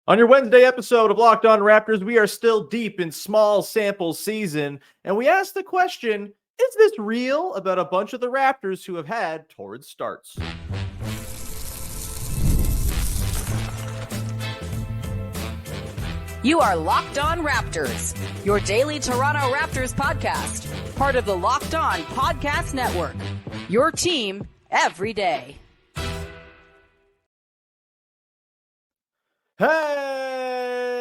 On your Wednesday episode of Locked On Raptors, we are still deep in small sample season, and we ask the question, is this real about a bunch of the Raptors who have had torrid starts? You are Locked On Raptors, your daily Toronto Raptors podcast, part of the Locked On Podcast Network, your team every day. Hey,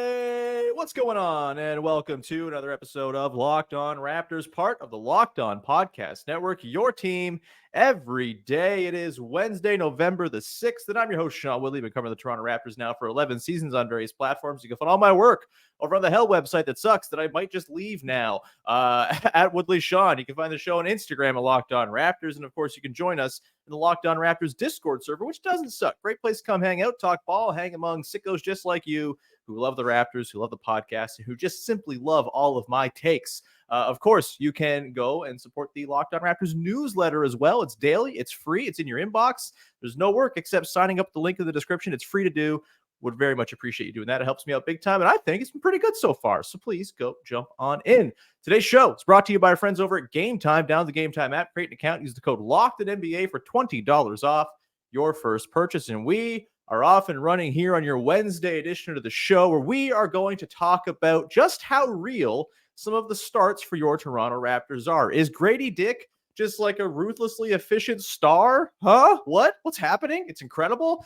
what's going on? And welcome to another episode of Locked On Raptors, part of the Locked On Podcast Network, your team every day. It is Wednesday, November the 6th, and I'm your host, Sean Woodley. I've been covering the Toronto Raptors now for 11 seasons on various platforms. You can find all my work over on the Hell website that sucks that I might just leave now, at Woodley Sean. You can find the show on Instagram at Locked On Raptors, and of course, you can join us in the Locked On Raptors Discord server, which doesn't suck. Great place to come hang out, talk ball, hang among sickos just like you who love the Raptors, who love the podcast, and who just simply love all of my takes. Of course, you can go and support the Locked On Raptors newsletter as well. It's daily, it's free, it's in your inbox. There's no work except signing up the link in the description. It's free to do. Would very much appreciate you doing that. It helps me out big time, and I think it's been pretty good so far. So please go jump on in. Today's show is brought to you by our friends over at Game Time. Download the Game Time app, create an account, use the code LOCKEDONNBA for $20 off your first purchase. And we are off and running here on your Wednesday edition of the show, where we are going to talk about just how real some of the starts for your Toronto Raptors are. Is Gradey Dick just like a ruthlessly efficient star? Huh? What's happening? It's incredible.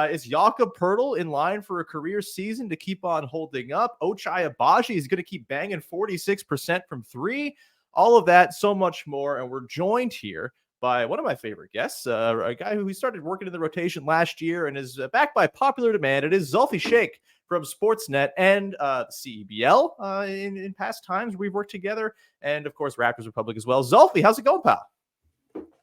Is Jakob Poeltl in line for a career season to keep on holding up? Ochai Agbaji is going to keep banging 46% from three. All of that, so much more. And we're joined here by one of my favorite guests, a guy who started working in the rotation last year and is back by popular demand. It is Zulfi Sheikh from Sportsnet and CEBL. In past times, we've worked together, and of course, Raptors Republic as well. Zulfi, how's it going, pal?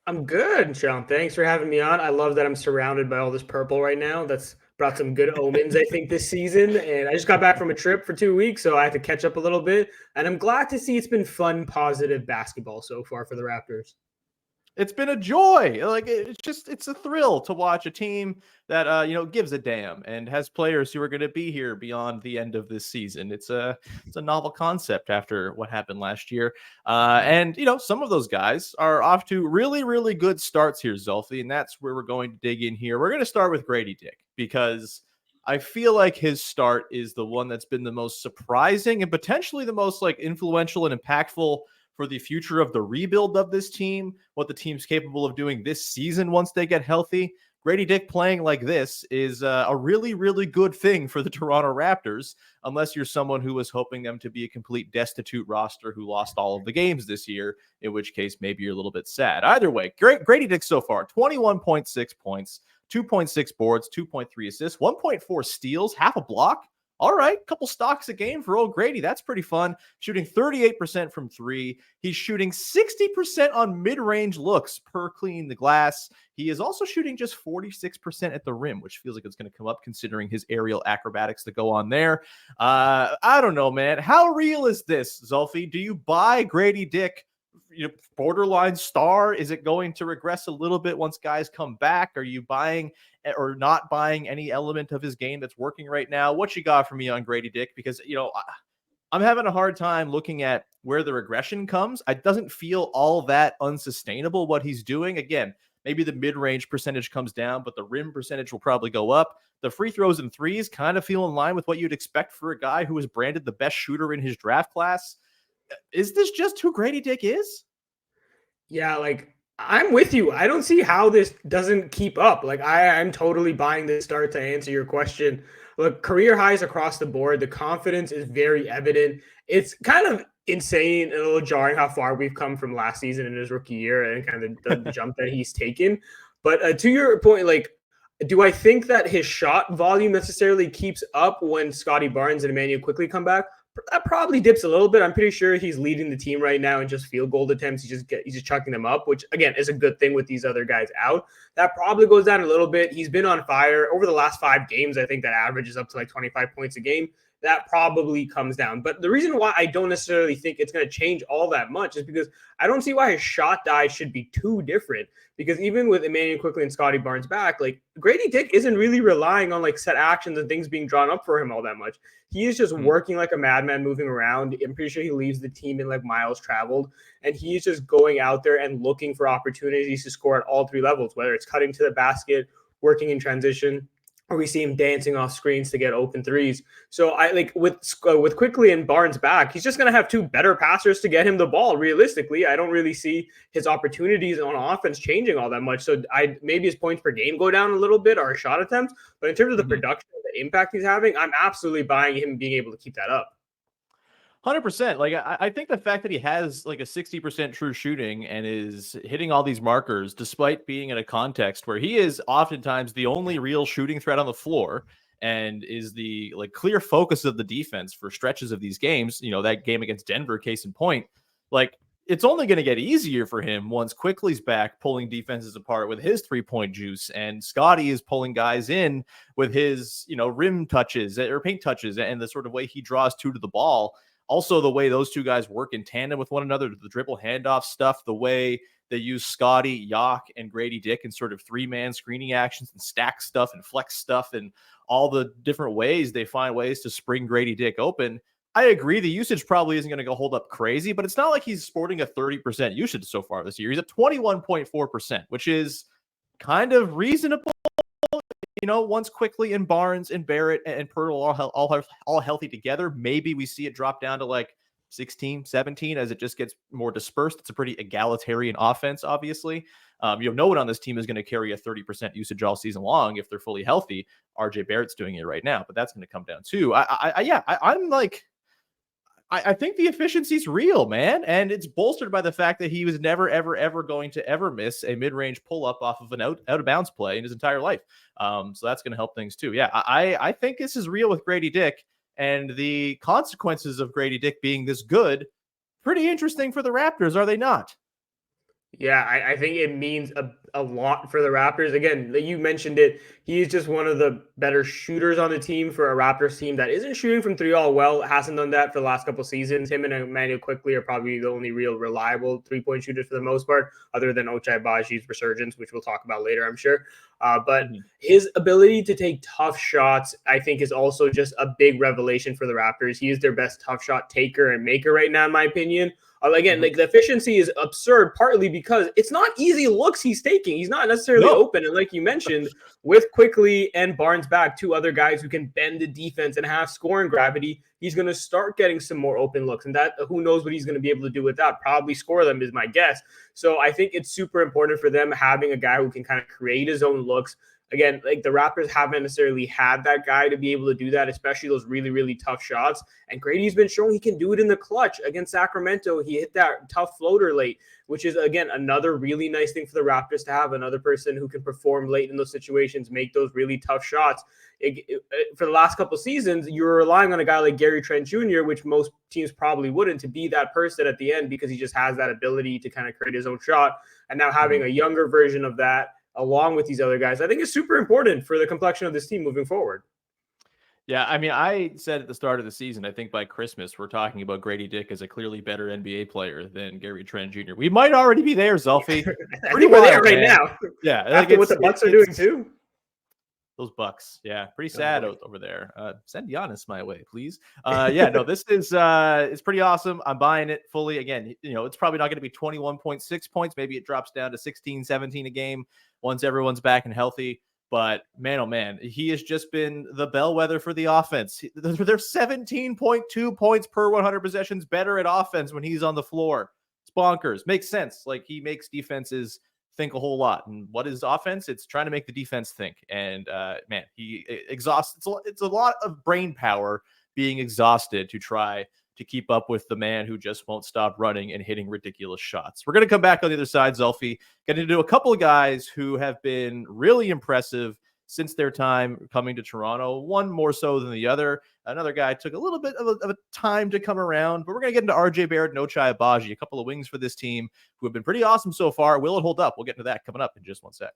I'm good, Sean. Thanks for having me on. I love that I'm surrounded by all this purple right now. That's brought some good omens, I think, this season. And I just got back from a trip for 2 weeks, so I had to catch up a little bit. And I'm glad to see it's been fun, positive basketball so far for the Raptors. It's been a joy. It's a thrill to watch a team that gives a damn and has players who are going to be here beyond the end of this season. It's a novel concept after what happened last year. And some of those guys are off to really, really good starts here, Zulfi, and that's where we're going to dig in here. We're going to start with Gradey Dick because I feel like his start is the one that's been the most surprising and potentially the most influential and impactful for the future of the rebuild of this team, what the team's capable of doing this season once they get healthy. Gradey Dick playing like this is a really, really good thing for the Toronto Raptors, unless you're someone who was hoping them to be a complete destitute roster who lost all of the games this year, in which case maybe you're a little bit sad. Either way, Gradey Dick so far, 21.6 points, 2.6 boards, 2.3 assists, 1.4 steals, half a block. All right, couple stocks a game for old Gradey. That's pretty fun. Shooting 38% from three. He's shooting 60% on mid-range looks per clean the glass. He is also shooting just 46% at the rim, which feels like it's going to come up considering his aerial acrobatics that go on there. I don't know, man. How real is this, Zulfi? Do you buy Gradey Dick? Borderline star? Is it going to regress a little bit once guys come back? Are you buying or not buying any element of his game that's working right now? What you got for me on Gradey Dick? Because, I'm having a hard time looking at where the regression comes. It doesn't feel all that unsustainable what he's doing. Again, maybe the mid-range percentage comes down, but the rim percentage will probably go up. The free throws and threes kind of feel in line with what you'd expect for a guy who was branded the best shooter in his draft class. Is this just who Gradey Dick is? Yeah, I'm with you. I don't see how this doesn't keep up. I'm totally buying this start to answer your question. Look, career highs across the board. The confidence is very evident. It's kind of insane and a little jarring how far we've come from last season in his rookie year and kind of the jump that he's taken. But to your point, do I think that his shot volume necessarily keeps up when Scottie Barnes and Immanuel Quickley come back? That probably dips a little bit. I'm pretty sure he's leading the team right now in just field goal attempts. He's just chucking them up, which again is a good thing with these other guys out. That probably goes down a little bit. He's been on fire over the last 5 games. I think that average is up to 25 points a game. that probably comes down. But the reason why I don't necessarily think it's going to change all that much is because I don't see why his shot diet should be too different. Because even with Immanuel Quickley and Scottie Barnes back, like Gradey Dick isn't really relying on like set actions and things being drawn up for him all that much. He is just working like a madman, moving around. I'm pretty sure he leaves the team in like miles traveled, and he's just going out there and looking for opportunities to score at all three levels, whether it's cutting to the basket, working in transition, or we see him dancing off screens to get open threes. So I like with Quickley and Barnes back, he's just going to have two better passers to get him the ball. Realistically, I don't really see his opportunities on offense changing all that much. So maybe his points per game go down a little bit or shot attempts, but in terms of the production, the impact he's having, I'm absolutely buying him being able to keep that up. 100%. Like, I think the fact that he has like a 60% true shooting and is hitting all these markers, despite being in a context where he is oftentimes the only real shooting threat on the floor and is the like clear focus of the defense for stretches of these games, you know, that game against Denver, case in point, like it's only going to get easier for him once Quickley's back pulling defenses apart with his 3-point juice, and Scottie is pulling guys in with his, you know, rim touches or paint touches and the sort of way he draws two to the ball. Also, the way those two guys work in tandem with one another, the dribble handoff stuff, the way they use Scottie, Yak, and Gradey Dick in sort of three-man screening actions and stack stuff and flex stuff and all the different ways they find ways to spring Gradey Dick open. I agree the usage probably isn't going to go hold up crazy, but it's not like he's sporting a 30% usage so far this year. He's at 21.4%, which is kind of reasonable. You know, once Quickley and Barnes and Barrett and Poeltl are all healthy together, maybe we see it drop down to like 16, 17 as it just gets more dispersed. It's a pretty egalitarian offense, obviously. You know, no one on this team is going to carry a 30% usage all season long if they're fully healthy. RJ Barrett's doing it right now, but that's going to come down too. I think the efficiency's real, man. And it's bolstered by the fact that he was never, ever going to ever miss a mid-range pull-up off of an out of bounds play in his entire life. So that's going to help things too. Yeah, I think this is real with Gradey Dick, and the consequences of Gradey Dick being this good, pretty interesting for the Raptors, are they not? Yeah, I think it means a lot for the Raptors. Again, you mentioned it. He's just one of the better shooters on the team for a Raptors team that isn't shooting from three all well. Hasn't done that for the last couple of seasons. Him and Immanuel Quickley are probably the only real reliable three-point shooters for the most part, other than Ochai Agbaji's resurgence, which we'll talk about later, I'm sure. But his ability to take tough shots, I think, is also just a big revelation for the Raptors. He is their best tough shot taker and maker right now, in my opinion. Again, like the efficiency is absurd, partly because it's not easy looks he's taking. He's not necessarily open. And like you mentioned, with Quickley and Barnes back, two other guys who can bend the defense and have scoring gravity, he's going to start getting some more open looks. And that, who knows what he's going to be able to do with that? Probably score them is my guess. So I think it's super important for them having a guy who can kind of create his own looks. Again, like the Raptors haven't necessarily had that guy to be able to do that, especially those really, really tough shots. And Grady's been showing he can do it in the clutch. Against Sacramento, he hit that tough floater late, which is, again, another really nice thing for the Raptors to have, another person who can perform late in those situations, make those really tough shots. For the last couple of seasons, you were relying on a guy like Gary Trent Jr., which most teams probably wouldn't, to be that person at the end because he just has that ability to kind of create his own shot. And now having a younger version of that, along with these other guys, I think is super important for the complexion of this team moving forward. Yeah, I mean, I said at the start of the season, I think by Christmas, we're talking about Gradey Dick as a clearly better NBA player than Gary Trent Jr. We might already be there, Zulfi. Pretty we're there right now. Yeah. After what the Bucks are doing too. Those Bucks. Yeah, pretty sad over there. Send Giannis my way, please. Yeah, no, this is it's pretty awesome. I'm buying it fully. Again, you know, it's probably not going to be 21.6 points. Maybe it drops down to 16, 17 a game once everyone's back and healthy. But man, oh man, he has just been the bellwether for the offense. They're 17.2 points per 100 possessions better at offense when he's on the floor. It's bonkers. Makes sense. Like, he makes defenses think a whole lot. And what is offense? It's trying to make the defense think. And man, he exhausts. It's a lot of brain power being exhausted to try to keep up with the man who just won't stop running and hitting ridiculous shots. We're going to come back on the other side, Zulfi. Going to do a couple of guys who have been really impressive since their time coming to Toronto, one more so than the other. Another guy took a little bit of a time to come around, but we're going to get into RJ Barrett and Ochai Agbaji, a couple of wings for this team who have been pretty awesome so far. Will it hold up? We'll get into that coming up in just one sec.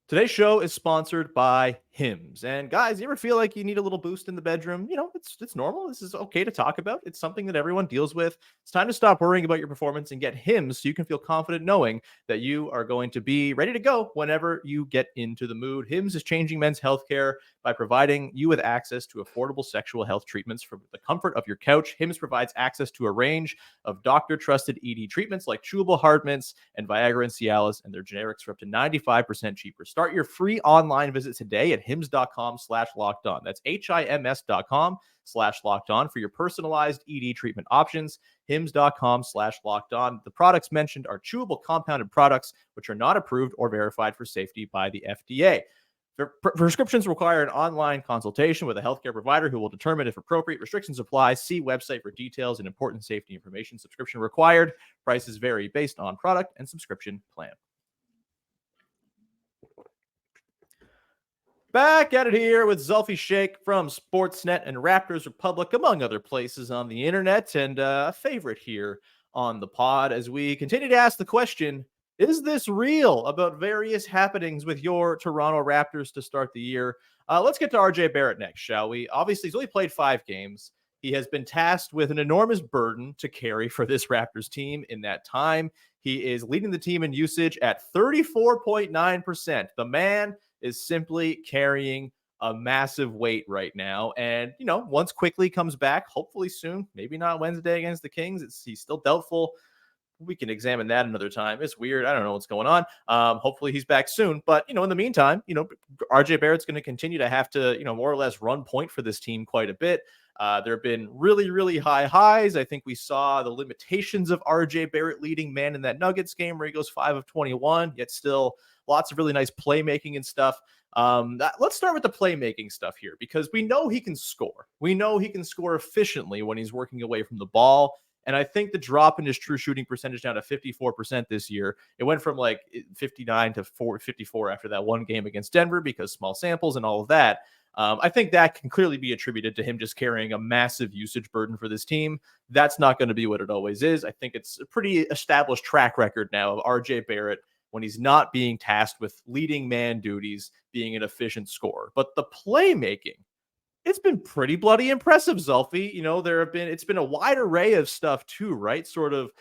Today's show is sponsored by Hims. And guys, you ever feel like you need a little boost in the bedroom? You know, it's normal. This is okay to talk about. It's something that everyone deals with. It's time to stop worrying about your performance and get Hims so you can feel confident knowing that you are going to be ready to go whenever you get into the mood. Hims is changing men's healthcare by providing you with access to affordable sexual health treatments from the comfort of your couch. Hims provides access to a range of doctor-trusted ED treatments like chewable hard mints and Viagra and Cialis, and their generics for up to 95% cheaper. Start your free online visit today at hims.com/lockedon. That's HIMS.com/lockedon for your personalized ED treatment options. Hims.com/lockedon. The products mentioned are chewable compounded products, which are not approved or verified for safety by the FDA. Prescriptions require an online consultation with a healthcare provider who will determine if appropriate. Restrictions apply. See website for details and important safety information. Subscription required. Prices vary based on product and subscription plan. Back at it here with Zulfi Sheikh from Sportsnet and Raptors Republic, among other places on the internet, and a favorite here on the pod as we continue to ask the question, is this real, about various happenings with your Toronto Raptors to start the year? Let's get to RJ Barrett next, shall we? Obviously, he's only played 5 games. He has been tasked with an enormous burden to carry for this Raptors team in that time. He is leading the team in usage at 34.9%. The man is simply carrying a massive weight right now. And, you know, once Quickley comes back, hopefully soon, maybe not Wednesday against the Kings, he's still doubtful. We can examine that another time. It's weird. I don't know what's going on. Hopefully he's back soon. But, you know, in the meantime, you know, RJ Barrett's going to continue to have to, you know, more or less run point for this team quite a bit. There have been really, really high highs. I think we saw the limitations of RJ Barrett leading man in that Nuggets game where he goes 5 of 21, yet still lots of really nice playmaking and stuff. Let's start with the playmaking stuff here, because we know he can score. We know he can score efficiently when he's working away from the ball. And I think the drop in his true shooting percentage down to 54% this year, it went from like 59 to 54 after that one game against Denver because small samples and all of that. I think that can clearly be attributed to him just carrying a massive usage burden for this team. That's not going to be what it always is. I think it's a pretty established track record now of RJ Barrett, when he's not being tasked with leading man duties, being an efficient scorer. But the playmaking, it's been pretty bloody impressive, Zulfi. You know, it's been a wide array of stuff too, right? Sort of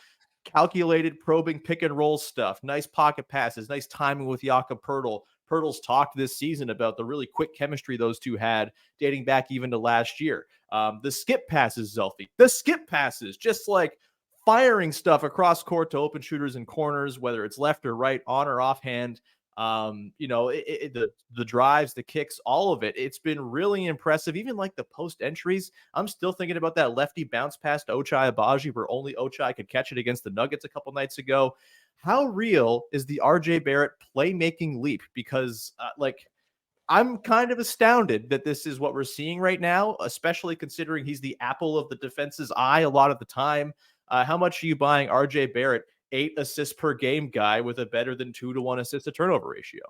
calculated, probing, pick and roll stuff, nice pocket passes, nice timing with Jakob Poeltl. Poeltl's talked this season about the really quick chemistry those two had, dating back even to last year. The skip passes, Zulfi. The skip passes, just like firing stuff across court to open shooters and corners, whether it's left or right, on or offhand. You know, the drives, the kicks, all of it. It's been really impressive. Even like the post entries, I'm still thinking about that lefty bounce pass to Ochai Agbaji where only Ochai could catch it against the Nuggets a couple nights ago. How real is the RJ Barrett playmaking leap? Because I'm kind of astounded that this is what we're seeing right now, especially considering he's the apple of the defense's eye a lot of the time. How much are you buying RJ Barrett, 8 assists per game guy with a better than 2-to-1 assist to turnover ratio?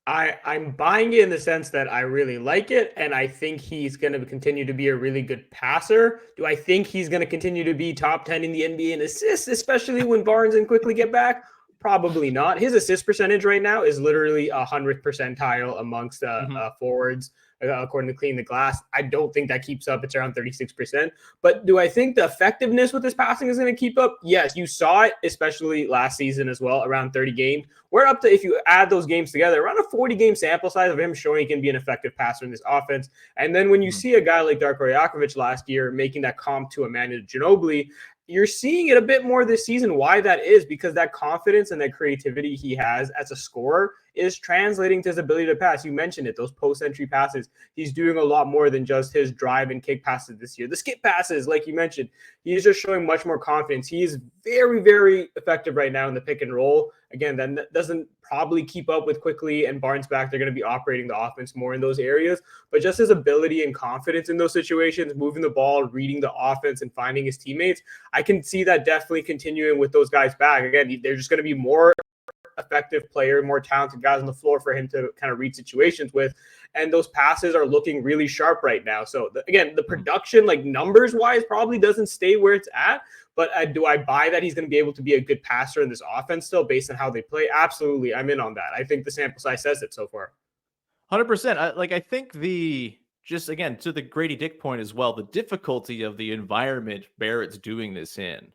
I'm buying it in the sense that I really like it, and I think he's going to continue to be a really good passer. Do I think he's going to continue to be top 10 in the NBA in assists, especially when Barnes and Quickley get back? Probably not. His assist percentage right now is literally 100th percentile amongst forwards, according to Clean the Glass. I don't think that keeps up. It's around 36%. But do I think the effectiveness with his passing is going to keep up? Yes, you saw it, especially last season as well, around 30 games. We're up to, if you add those games together, around a 40-game sample size of him showing he can be an effective passer in this offense. And then when you see a guy like Darko Rajakovic last year making that comp to Immanuel Ginobili, you're seeing it a bit more this season. Why that is, because that confidence and that creativity he has as a scorer is translating to his ability to pass. You mentioned it, those post-entry passes. He's doing a lot more than just his drive and kick passes this year. The skip passes, like you mentioned, he's just showing much more confidence. He is very, very effective right now in the pick and roll. Again, that doesn't probably keep up with Quickley and Barnes back. They're going to be operating the offense more in those areas. But just his ability and confidence in those situations, moving the ball, reading the offense, and finding his teammates, I can see that definitely continuing with those guys back. Again, they're just going to be more effective player, more talented guys on the floor for him to kind of read situations with. And those passes are looking really sharp right now. So again, the production, like numbers wise, probably doesn't stay where it's at, But do I buy that he's going to be able to be a good passer in this offense still based on how they play? Absolutely. I'm in on that. I think the sample size says it so far. 100%. I think just again, to the Gradey Dick point as well, the difficulty of the environment Barrett's doing this in,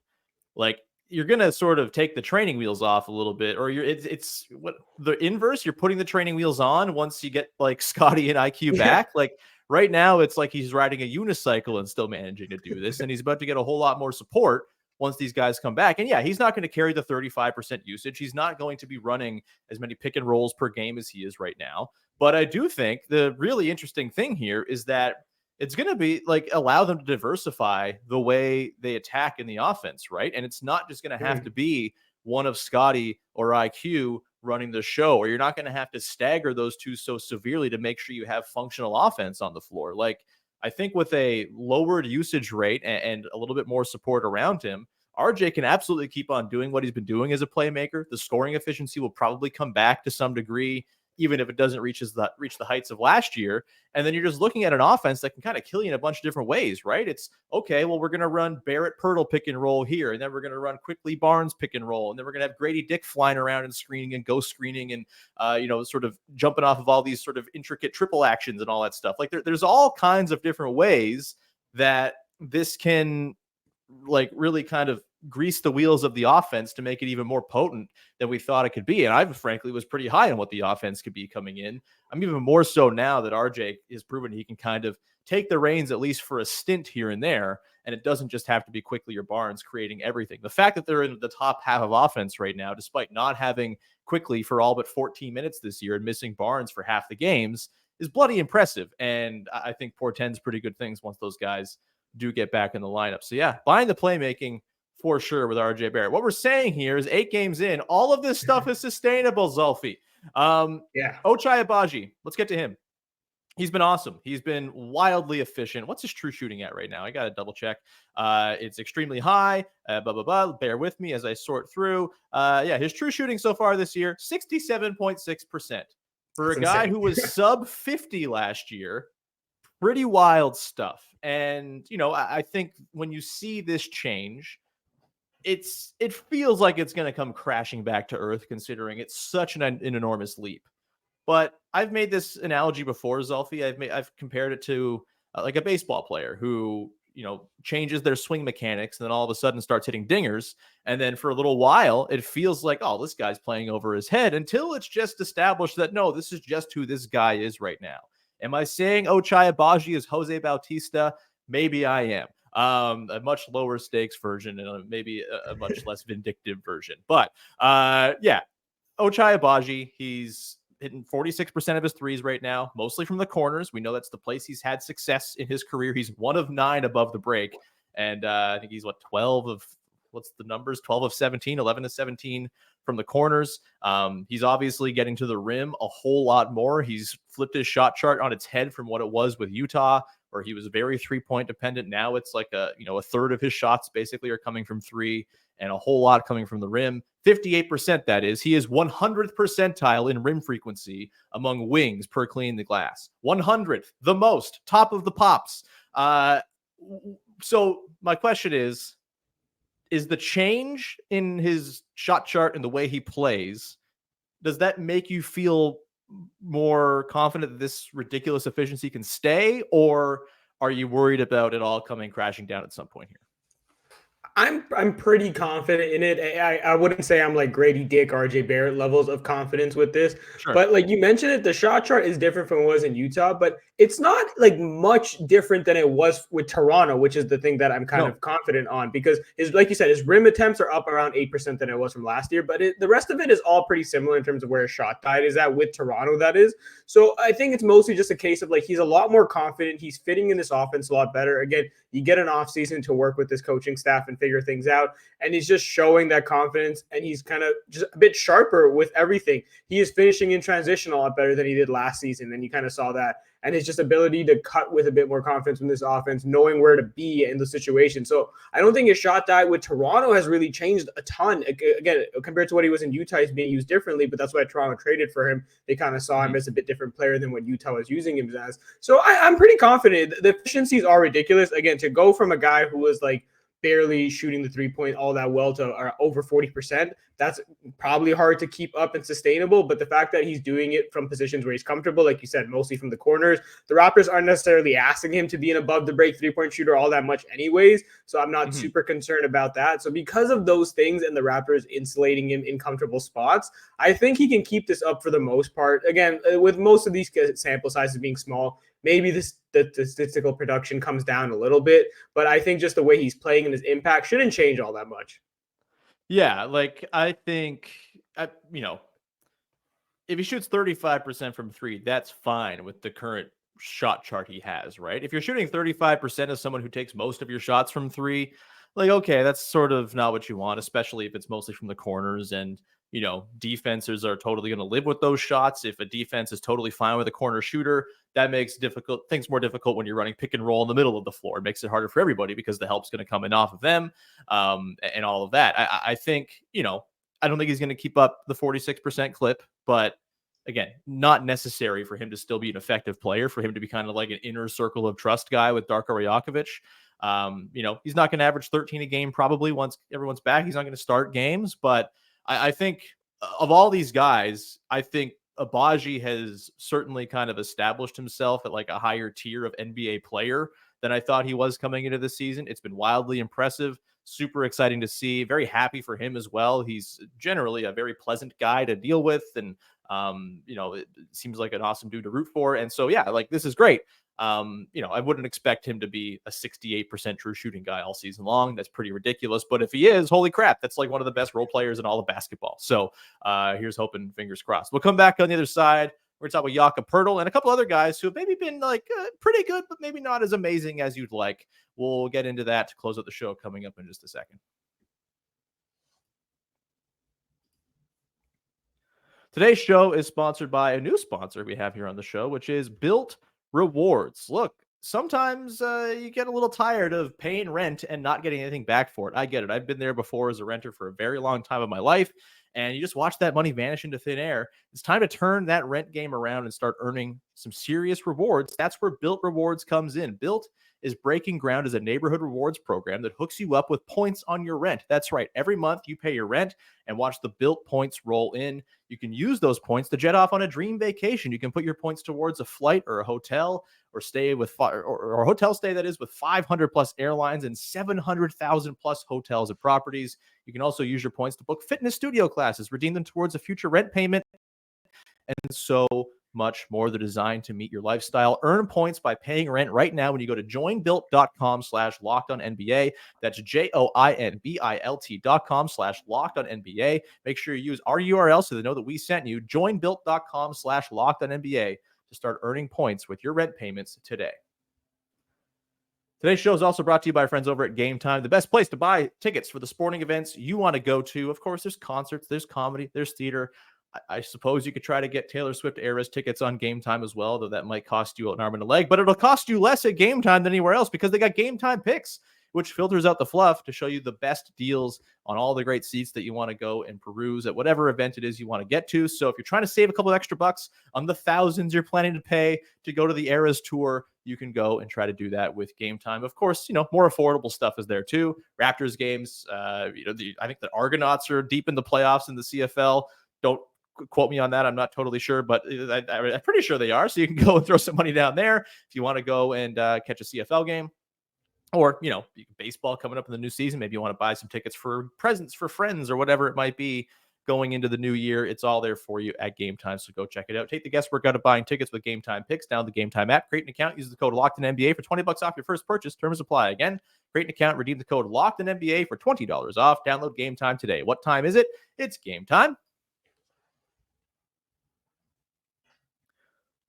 like, you're going to sort of take the training wheels off a little bit, or it's what the inverse, you're putting the training wheels on once you get like Scottie and IQ back. Like right now, it's like he's riding a unicycle and still managing to do this. And he's about to get a whole lot more support once these guys come back. And yeah, he's not going to carry the 35% usage. He's not going to be running as many pick and rolls per game as he is right now. But I do think the really interesting thing here is that it's going to be like allow them to diversify the way they attack in the offense, right? And it's not just going to have to be one of Scottie or IQ running the show, or you're not going to have to stagger those two so severely to make sure you have functional offense on the floor. Like, I think with a lowered usage rate and a little bit more support around him, RJ can absolutely keep on doing what he's been doing as a playmaker. The scoring efficiency will probably come back to some degree, even if it doesn't reach the heights of last year. And then you're just looking at an offense that can kind of kill you in a bunch of different ways, right? It's okay, well, we're going to run Barrett Poeltl pick and roll here, and then we're going to run Quickley Barnes pick and roll, and then we're going to have Gradey Dick flying around and screening and ghost screening and sort of jumping off of all these sort of intricate triple actions and all that stuff. Like there's all kinds of different ways that this can like really kind of grease the wheels of the offense to make it even more potent than we thought it could be. And I frankly was pretty high on what the offense could be coming in. I'm even more so now that RJ has proven he can kind of take the reins, at least for a stint here and there. And it doesn't just have to be Quickley or Barnes creating everything. The fact that they're in the top half of offense right now, despite not having Quickley for all but 14 minutes this year and missing Barnes for half the games, is bloody impressive. And I think portends pretty good things once those guys do get back in the lineup. So yeah, buying the playmaking for sure with RJ Barrett. What we're saying here is 8 games in, all of this stuff is sustainable, Zulfi. Ochai Agbaji, let's get to him. He's been awesome. He's been wildly efficient. What's his true shooting at right now? I got to double check. It's extremely high. Bear with me as I sort through. His true shooting so far this year, 67.6%. For a guy who was sub 50 last year, pretty wild stuff. And, I think when you see this change, it feels like it's going to come crashing back to earth, considering it's such an enormous leap. But I've made this analogy before, Zulfi. I've compared it to like a baseball player who, changes their swing mechanics and then all of a sudden starts hitting dingers. And then for a little while, it feels like, oh, this guy's playing over his head, until it's just established that, no, this is just who this guy is right now. Am I saying Ochai Agbaji is Jose Bautista? Maybe I am. A much lower stakes version and maybe a much less vindictive version. But Ochai Agbaji, he's hitting 46% of his threes right now, mostly from the corners. We know that's the place he's had success in his career. He's 1 of 9 above the break. And I think he's 12 of 17, 11 of 17 from the corners. He's obviously getting to the rim a whole lot more. He's flipped his shot chart on its head from what it was with Utah, where he was very 3-point dependent. Now it's like a third of his shots basically are coming from 3 and a whole lot coming from the rim. 58%, that is. He is 100th percentile in rim frequency among wings per clean the glass. 100th, the most, top of the pops. So my question is the change in his shot chart and the way he plays, does that make you feel more confident that this ridiculous efficiency can stay, or are you worried about it all coming crashing down at some point here? I'm pretty confident in it. I wouldn't say I'm like Gradey Dick, RJ Barrett levels of confidence with this. Sure. But like you mentioned it, the shot chart is different from what it was in Utah, but it's not like much different than it was with Toronto, which is the thing that I'm kind of confident on, because like you said, his rim attempts are up around 8% than it was from last year, but the rest of it is all pretty similar in terms of where his shot diet is at with Toronto, that is. So I think it's mostly just a case of like, he's a lot more confident. He's fitting in this offense a lot better. Again, you get an offseason to work with this coaching staff and figure things out, and he's just showing that confidence, and he's kind of just a bit sharper with everything. He is finishing in transition a lot better than he did last season, and you kind of saw that. And his just ability to cut with a bit more confidence in this offense, knowing where to be in the situation. So I don't think his shot diet with Toronto has really changed a ton. Again, compared to what he was in Utah, he's being used differently, but that's why Toronto traded for him. They kind of saw him as a bit different player than what Utah was using him as. So I'm pretty confident. The efficiencies are ridiculous. Again, to go from a guy who was like barely shooting the 3-point all that well to over 40%. That's probably hard to keep up and sustainable. But the fact that he's doing it from positions where he's comfortable, like you said, mostly from the corners, the Raptors aren't necessarily asking him to be an above the break 3-point shooter all that much anyways. So I'm not super concerned about that. So because of those things and the Raptors insulating him in comfortable spots, I think he can keep this up for the most part. Again, with most of these sample sizes being small, maybe the statistical production comes down a little bit, but I think just the way he's playing and his impact shouldn't change all that much. Yeah, like I think, if he shoots 35% from three, that's fine with the current shot chart he has, right? If you're shooting 35% as someone who takes most of your shots from three, like, okay, that's sort of not what you want, especially if it's mostly from the corners. And, defenses are totally going to live with those shots. If a defense is totally fine with a corner shooter, that makes things more difficult when you're running pick and roll in the middle of the floor. It makes it harder for everybody because the help's going to come in off of them, and all of that. I think, I don't think he's going to keep up the 46% clip, but again, not necessary for him to still be an effective player, for him to be kind of like an inner circle of trust guy with Darko Rajakovic. He's not going to average 13 a game probably once everyone's back. He's not going to start games, but I think of all these guys, I think Agbaji has certainly kind of established himself at like a higher tier of NBA player than I thought he was coming into the season. It's been wildly impressive, super exciting to see, very happy for him as well. He's generally a very pleasant guy to deal with, and it seems like an awesome dude to root for. And so, yeah, like this is great. I wouldn't expect him to be a 68% true shooting guy all season long. That's pretty ridiculous. But if he is, holy crap, that's like one of the best role players in all of basketball. So here's hoping, fingers crossed. We'll come back on the other side. We're going to talk with Jakob Poeltl and a couple other guys who have maybe been like pretty good, but maybe not as amazing as you'd like. We'll get into that to close out the show coming up in just a second. Today's show is sponsored by a new sponsor we have here on the show, which is Built Rewards. Look, sometimes you get a little tired of paying rent and not getting anything back for it. I get it. I've been there before as a renter for a very long time of my life, and you just watch that money vanish into thin air. It's time to turn that rent game around and start earning some serious rewards. That's where Built Rewards comes in. Built is breaking ground as a neighborhood rewards program that hooks you up with points on your rent. That's right. Every month you pay your rent and watch the Built points roll in. You can use those points to jet off on a dream vacation. You can put your points towards a flight or a hotel or stay with or a hotel stay that is with 500 plus airlines and 700,000 plus hotels and properties. You can also use your points to book fitness studio classes, redeem them towards a future rent payment, and so much more. They're designed to meet your lifestyle. Earn points by paying rent right now when you go to joinbuilt.com/lockedonnba. That's joinbilt.com/lockedonnba. Make sure you use our URL so they know that we sent you. Joinbuilt.com/lockedonnba to start earning points with your rent payments today. Today's show is also brought to you by our friends over at Game Time, the best place to buy tickets for the sporting events you want to go to. Of course, there's concerts, there's comedy, there's theater. I suppose you could try to get Taylor Swift Eras tickets on Game Time as well, though that might cost you an arm and a leg, but it'll cost you less at Game Time than anywhere else because they got Game Time Picks, which filters out the fluff to show you the best deals on all the great seats that you want to go and peruse at whatever event it is you want to get to. So if you're trying to save a couple of extra bucks on the thousands you're planning to pay to go to the Eras tour, you can go and try to do that with Game Time. Of course, more affordable stuff is there too. Raptors games, I think the Argonauts are deep in the playoffs in the CFL. Don't quote me on that. I'm not totally sure, but I'm pretty sure they are. So you can go and throw some money down there if you want to go and catch a CFL game. Or, baseball coming up in the new season. Maybe you want to buy some tickets for presents for friends or whatever it might be going into the new year. It's all there for you at Game Time. So go check it out. Take the guesswork out of buying tickets with Game Time Picks. Download the Game Time app. Create an account. Use the code LOCKEDONNBA for $20 off your first purchase. Terms apply. Again, create an account. Redeem the code LOCKEDONNBA for $20 off. Download Game Time today. What time is it? It's game time.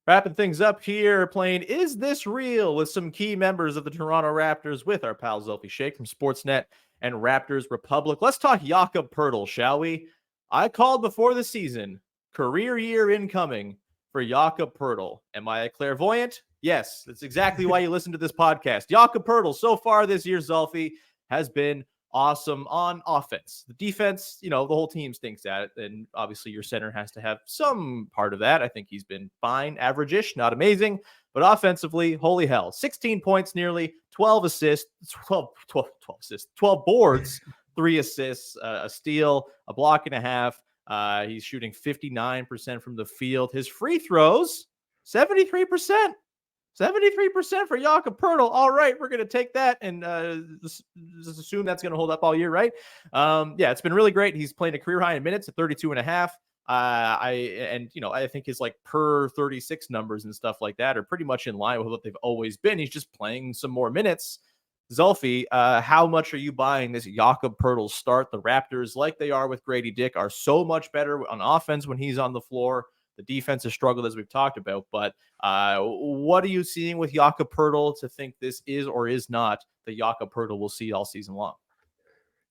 Wrapping things up here, playing Is This Real with some key members of the Toronto Raptors with our pal Zulfi Sheikh from Sportsnet and Raptors Republic. Let's talk Jakob Poeltl, shall we? I called before the season, career year incoming for Jakob Poeltl. Am I a clairvoyant? Yes, that's exactly why you listen to this podcast. Jakob Poeltl, so far this year, Zulfi, has been awesome on offense. The defense, the whole team stinks at it. And obviously your center has to have some part of that. I think he's been fine, average-ish, not amazing. But offensively, holy hell, 16 points nearly, 12 assists, 12 assists, 12 boards, 3 assists, a steal, a block and a half. He's shooting 59% from the field. His free throws, 73%. 73% for Jakob Poeltl. All right, we're going to take that and just assume that's going to hold up all year, right? Yeah, it's been really great. He's playing a career high in minutes at 32 and a half. I think his like per 36 numbers and stuff like that are pretty much in line with what they've always been. He's just playing some more minutes. Zulfi, how much are you buying this Jakob Poeltl start? The Raptors, like they are with Gradey Dick, are so much better on offense when he's on the floor. The defense has struggled, as we've talked about. But what are you seeing with Jakob Poeltl to think this is or is not the Jakob Poeltl we'll see all season long?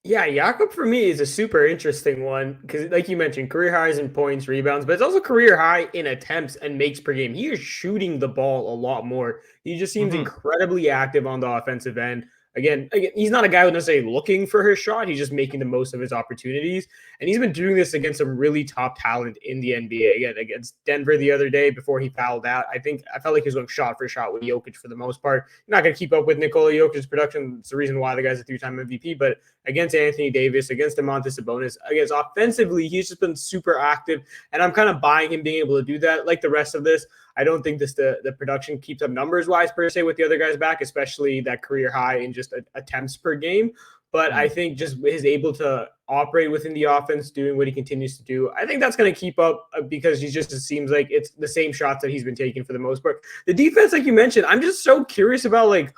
Yeah, Jakob for me is a super interesting one because, like you mentioned, career highs in points, rebounds, but it's also career high in attempts and makes per game. He is shooting the ball a lot more. He just seems incredibly active on the offensive end. Again, he's not a guy who's necessarily looking for his shot. He's just making the most of his opportunities. And he's been doing this against some really top talent in the NBA. Again, against Denver the other day before he fouled out. I felt like he was going shot for shot with Jokic for the most part. You're not going to keep up with Nikola Jokic's production. It's the reason why the guy's a 3-time MVP. But against Anthony Davis, against Domantas Sabonis, against offensively, he's just been super active. And I'm kind of buying him being able to do that. Like the rest of this, I don't think the production keeps up numbers-wise per se with the other guys back, especially that career high in just attempts per game. But I think just his able to operate within the offense, doing what he continues to do, I think that's going to keep up because it seems like it's the same shots that he's been taking for the most part. The defense, like you mentioned, I'm just so curious about like,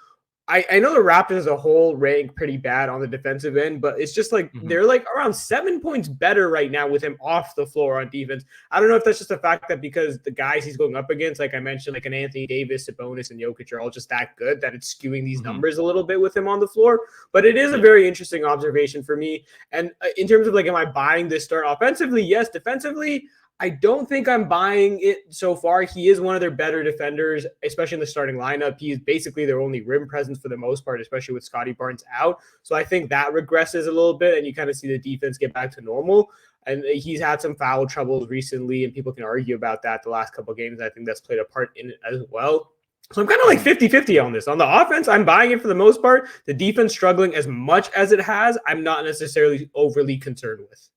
I know the Raptors as a whole rank pretty bad on the defensive end, but it's just like they're like around 7 points better right now with him off the floor on defense. I don't know if that's just the fact that because the guys he's going up against, like I mentioned, like an Anthony Davis, Sabonis, and Jokic are all just that good that it's skewing these numbers a little bit with him on the floor. But it is a very interesting observation for me. And in terms of like, am I buying this start offensively? Yes. Defensively, I don't think I'm buying it so far. He is one of their better defenders, especially in the starting lineup. He is basically their only rim presence for the most part, especially with Scottie Barnes out. So I think that regresses a little bit, and you kind of see the defense get back to normal. And he's had some foul troubles recently, and people can argue about that the last couple of games. I think that's played a part in it as well. So I'm kind of like 50-50 on this. On the offense, I'm buying it for the most part. The defense struggling as much as it has, I'm not necessarily overly concerned with.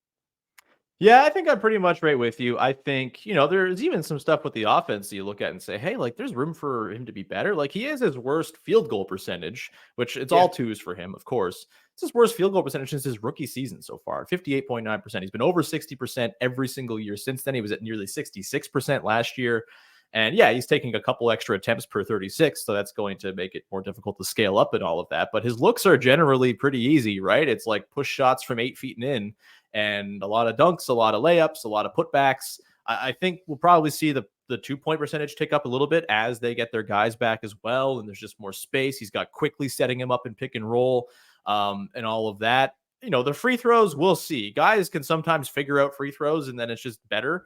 Yeah, I think I'm pretty much right with you. I think, there's even some stuff with the offense you look at and say, hey, like there's room for him to be better. Like he is his worst field goal percentage, which it's all twos for him, of course. It's his worst field goal percentage since his rookie season so far, 58.9%. He's been over 60% every single year since then. He was at nearly 66% last year. And yeah, he's taking a couple extra attempts per 36, so that's going to make it more difficult to scale up and all of that. But his looks are generally pretty easy, right? It's like push shots from 8 feet and in, and a lot of dunks, a lot of layups, a lot of putbacks. I think we'll probably see the 2-point percentage tick up a little bit as they get their guys back as well, and there's just more space. He's got Quickley setting him up in pick and roll, and all of that. The free throws, we'll see. Guys can sometimes figure out free throws, and then it's just better.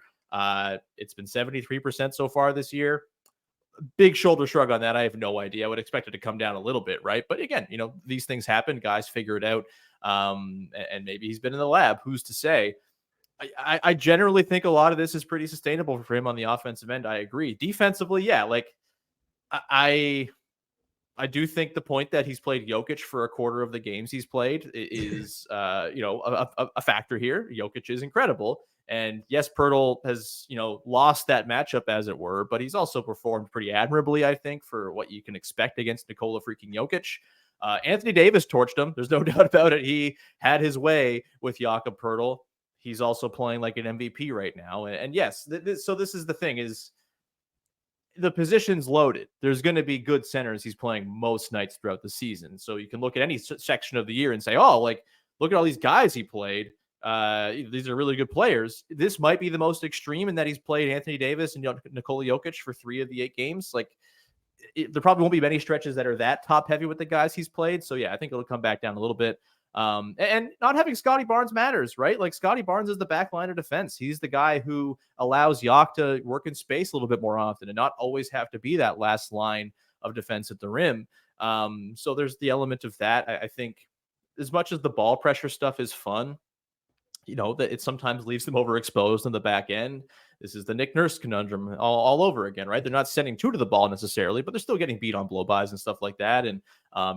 It's been 73% so far this year. Big shoulder shrug on that. I have no idea. I would expect it to come down a little bit, right? But again, these things happen. Guys figure it out. And maybe he's been in the lab. Who's to say? I generally think a lot of this is pretty sustainable for him on the offensive end. I agree. Defensively, yeah, like I do think the point that he's played Jokic for a quarter of the games he's played is, a factor here. Jokic is incredible. And yes, Poeltl has, lost that matchup as it were, but he's also performed pretty admirably, I think, for what you can expect against Nikola freaking Jokic. Anthony Davis torched him. There's no doubt about it. He had his way with Jakob Poeltl. He's also playing like an MVP right now. And yes, so this is the thing is the position's loaded. There's going to be good centers he's playing most nights throughout the season. So you can look at any section of the year and say, oh, like, look at all these guys he played. These are really good players. This might be the most extreme in that he's played Anthony Davis and Nikola Jokic for 3 of the 8 games. Like there probably won't be many stretches that are that top heavy with the guys he's played. So yeah, I think it'll come back down a little bit. And not having Scottie Barnes matters, right? Like Scottie Barnes is the back line of defense. He's the guy who allows Yak to work in space a little bit more often and not always have to be that last line of defense at the rim. So there's the element of that. I think as much as the ball pressure stuff is fun, that it sometimes leaves them overexposed on the back end. This is the Nick Nurse conundrum all over again, right? They're not sending two to the ball necessarily, but they're still getting beat on blow-bys and stuff like that. And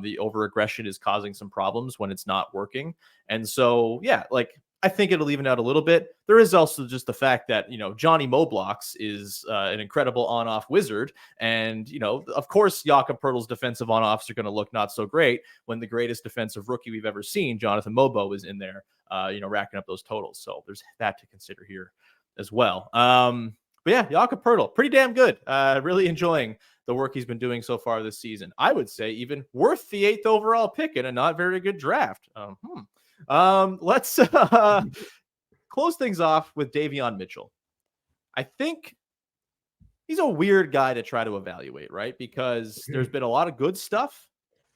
the over-aggression is causing some problems when it's not working. And so, yeah, like, I think it'll even out a little bit. There is also just the fact that, Johnny Moblocks is an incredible on-off wizard. And, of course, Jakob Poeltl's defensive on-offs are going to look not so great when the greatest defensive rookie we've ever seen, Jonathan Mobo, is in there, racking up those totals. So there's that to consider here as well. But yeah, Jakob Poeltl, pretty damn good. Really enjoying the work he's been doing so far this season. I would say even worth the 8th overall pick in a not very good draft. Let's close things off with Davion Mitchell. I think he's a weird guy to try to evaluate, right? Because there's been a lot of good stuff.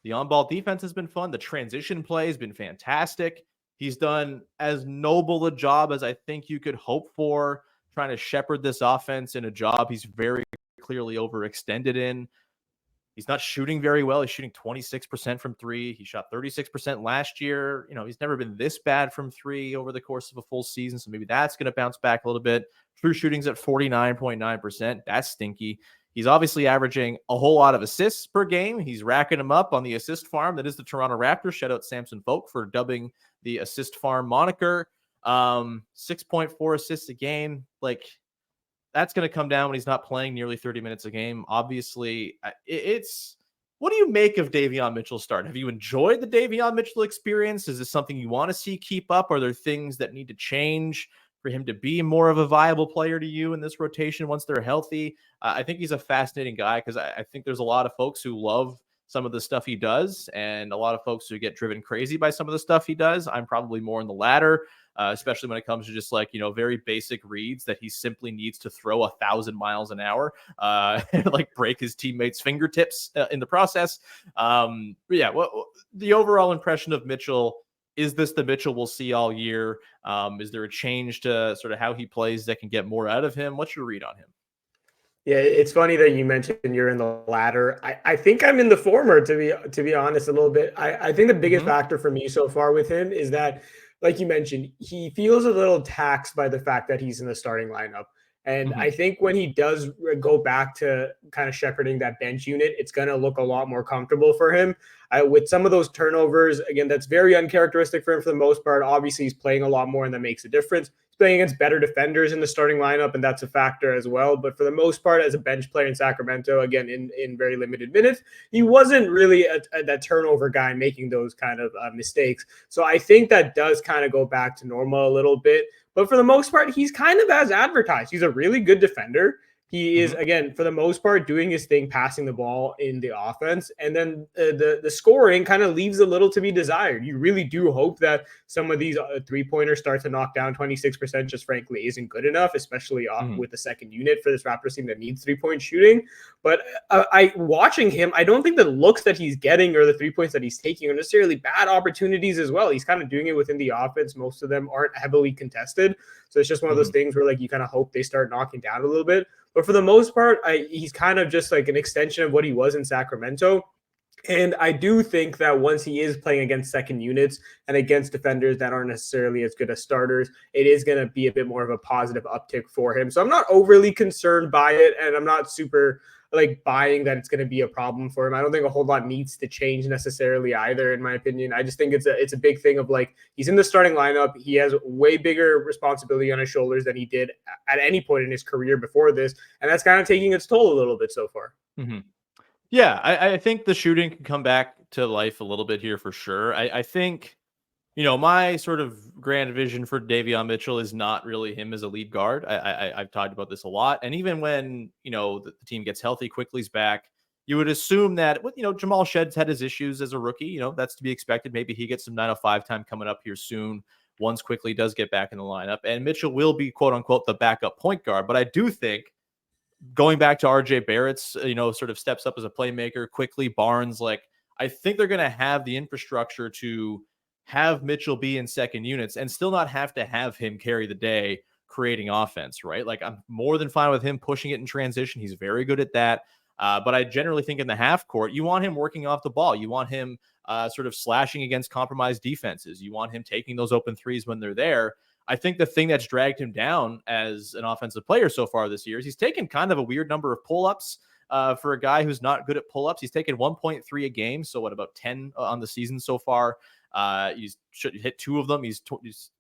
The on-ball defense has been fun. The transition play has been fantastic. He's done as noble a job as I think you could hope for, trying to shepherd this offense in a job he's very clearly overextended in. He's not shooting very well. He's shooting 26% from three. He shot 36% last year. He's never been this bad from three over the course of a full season. So maybe that's going to bounce back a little bit. True shooting's at 49.9%. That's stinky. He's obviously averaging a whole lot of assists per game. He's racking them up on the assist farm. That is the Toronto Raptors. Shout out Samson Folk for dubbing the assist farm moniker. 6.4 assists a game. Like, that's going to come down when he's not playing nearly 30 minutes a game. Obviously, what do you make of Davion Mitchell's start? Have you enjoyed the Davion Mitchell experience? Is this something you want to see keep up? Are there things that need to change for him to be more of a viable player to you in this rotation once they're healthy? I think he's a fascinating guy because I think there's a lot of folks who love some of the stuff he does and a lot of folks who get driven crazy by some of the stuff he does. I'm probably more in the latter. Especially when it comes to just very basic reads that he simply needs to throw 1,000 miles an hour and break his teammates' fingertips in the process. But yeah, the overall impression of Mitchell, is this the Mitchell we'll see all year? Is there a change to sort of how he plays that can get more out of him? What's your read on him? Yeah, it's funny that you mentioned you're in the latter. I think I'm in the former, to be honest, a little bit. I think the biggest factor for me so far with him is that, like you mentioned, he feels a little taxed by the fact that he's in the starting lineup. And I think when he does go back to kind of shepherding that bench unit, it's going to look a lot more comfortable for him. With some of those turnovers, again, that's very uncharacteristic for him for the most part. Obviously, he's playing a lot more, and that makes a difference. He's playing against better defenders in the starting lineup, and that's a factor as well. But for the most part, as a bench player in Sacramento, again, in very limited minutes, he wasn't really that turnover guy making those kind of mistakes. So I think that does kind of go back to normal a little bit. But for the most part, he's kind of as advertised. He's a really good defender. He is, again, for the most part, doing his thing, passing the ball in the offense. And then the scoring kind of leaves a little to be desired. You really do hope that some of these three-pointers start to knock down. 26% just frankly isn't good enough, especially with the second unit for this Raptors team that needs three-point shooting. But watching him, I don't think the looks that he's getting or the 3 points that he's taking are necessarily bad opportunities as well. He's kind of doing it within the offense. Most of them aren't heavily contested. So it's just one of those things where you kind of hope they start knocking down a little bit. But for the most part, he's kind of just like an extension of what he was in Sacramento. And I do think that once he is playing against second units and against defenders that aren't necessarily as good as starters, it is going to be a bit more of a positive uptick for him. So I'm not overly concerned by it, and I'm not super buying that it's going to be a problem for him. I don't think a whole lot needs to change necessarily either, in my opinion. I just think it's a big thing of he's in the starting lineup. He has way bigger responsibility on his shoulders than he did at any point in his career before this. And that's kind of taking its toll a little bit so far. Yeah, I think the shooting can come back to life a little bit here for sure. I think, my sort of grand vision for Davion Mitchell is not really him as a lead guard. I've talked about this a lot. And even when, the team gets healthy, Quickley's back, you would assume that, Jamal Shedd's had his issues as a rookie. That's to be expected. Maybe he gets some 905 time coming up here soon once Quickley does get back in the lineup. And Mitchell will be, quote unquote, the backup point guard. But I do think, going back to RJ Barrett's, sort of steps up as a playmaker, Quickley, Barnes, I think they're going to have the infrastructure to have Mitchell be in second units and still not have to have him carry the day creating offense, right? I'm more than fine with him pushing it in transition. He's very good at that. But I generally think in the half court, you want him working off the ball. You want him sort of slashing against compromised defenses. You want him taking those open threes when they're there. I think the thing that's dragged him down as an offensive player so far this year is he's taken kind of a weird number of pull-ups. For a guy who's not good at pull-ups, he's taken 1.3 a game. So what, about 10 on the season so far? He's should hit 2 of them. He's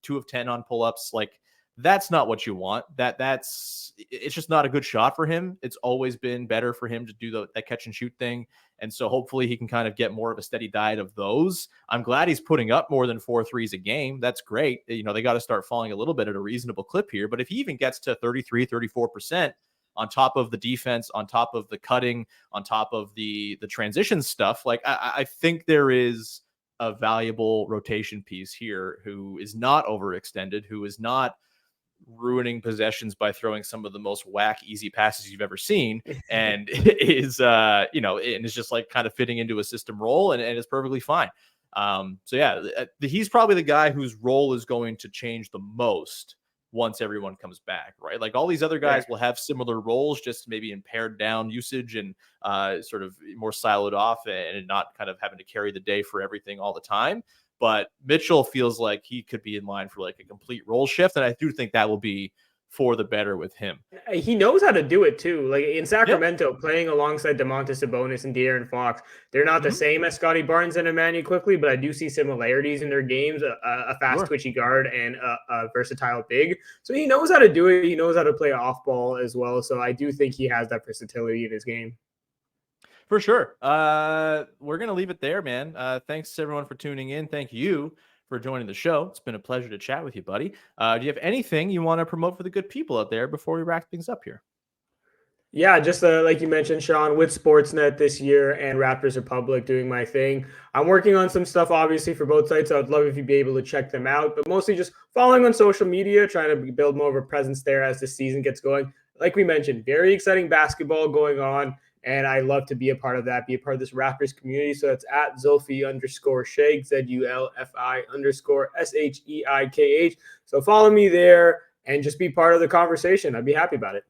2 of 10 on pull-ups. Like, that's not what you want. It's just not a good shot for him. It's always been better for him to do that catch and shoot thing. And so hopefully he can kind of get more of a steady diet of those. I'm glad he's putting up more than 4 threes a game. That's great. You know, they got to start falling a little bit at a reasonable clip here. But if he even gets to 33, 34%, on top of the defense, on top of the cutting, on top of the transition stuff, like I think there is a valuable rotation piece here who is not overextended, who is not ruining possessions by throwing some of the most whack easy passes you've ever seen, and is and is just like kind of fitting into a system role, and is perfectly fine. So yeah, he's probably the guy whose role is going to change the most once everyone comes back, right? Like, all these other guys will have similar roles, just maybe in pared down usage and sort of more siloed off and not kind of having to carry the day for everything all the time. But Mitchell feels like he could be in line for like a complete role shift. And I do think that will be for the better with him. He knows how to do it too. Like in Sacramento, playing alongside Domantas Sabonis and De'Aaron Fox, they're not the same as Scottie Barnes and Immanuel Quickley, but I do see similarities in their games, a fast twitchy guard and a versatile big. So he knows how to do it. He knows how to play off ball as well. So I do think he has that versatility in his game. For sure. We're going to leave it there, man. Thanks everyone for tuning in. Thank you for joining the show. It's been a pleasure to chat with you, buddy. Do you have anything you want to promote for the good people out there before we wrap things up here? Yeah, just like you mentioned, Sean, with Sportsnet this year and Raptors Republic doing my thing. I'm working on some stuff, obviously, for both sites. So I'd love if you'd be able to check them out, but mostly just following on social media, trying to build more of a presence there as the season gets going. Like we mentioned, very exciting basketball going on. And I love to be a part of that, be a part of this Raptors community. So it's at Zulfi_Sheikh, ZULFI_SHEIKH. So follow me there and just be part of the conversation. I'd be happy about it.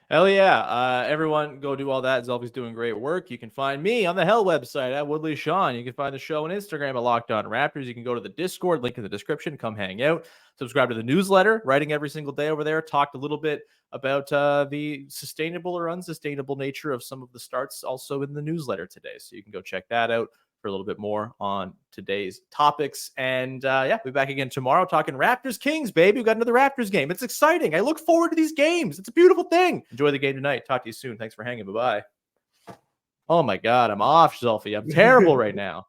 Hell yeah. Everyone go do all that. Zulfi's doing great work. You can find me on the Hell website at Woodley Sean. You can find the show on Instagram at Locked On Raptors. You can go to the Discord, link in the description. Come hang out. Subscribe to the newsletter, writing every single day over there. Talked a little bit about the sustainable or unsustainable nature of some of the starts also in the newsletter today. So you can go check that out for a little bit more on today's topics. And we'll be back again tomorrow talking Raptors Kings, baby. We've got another Raptors game. It's exciting. I look forward to these games. It's a beautiful thing. Enjoy the game tonight. Talk to you soon. Thanks for hanging. Bye-bye. Oh my God, I'm off, Zulfi. I'm terrible right now.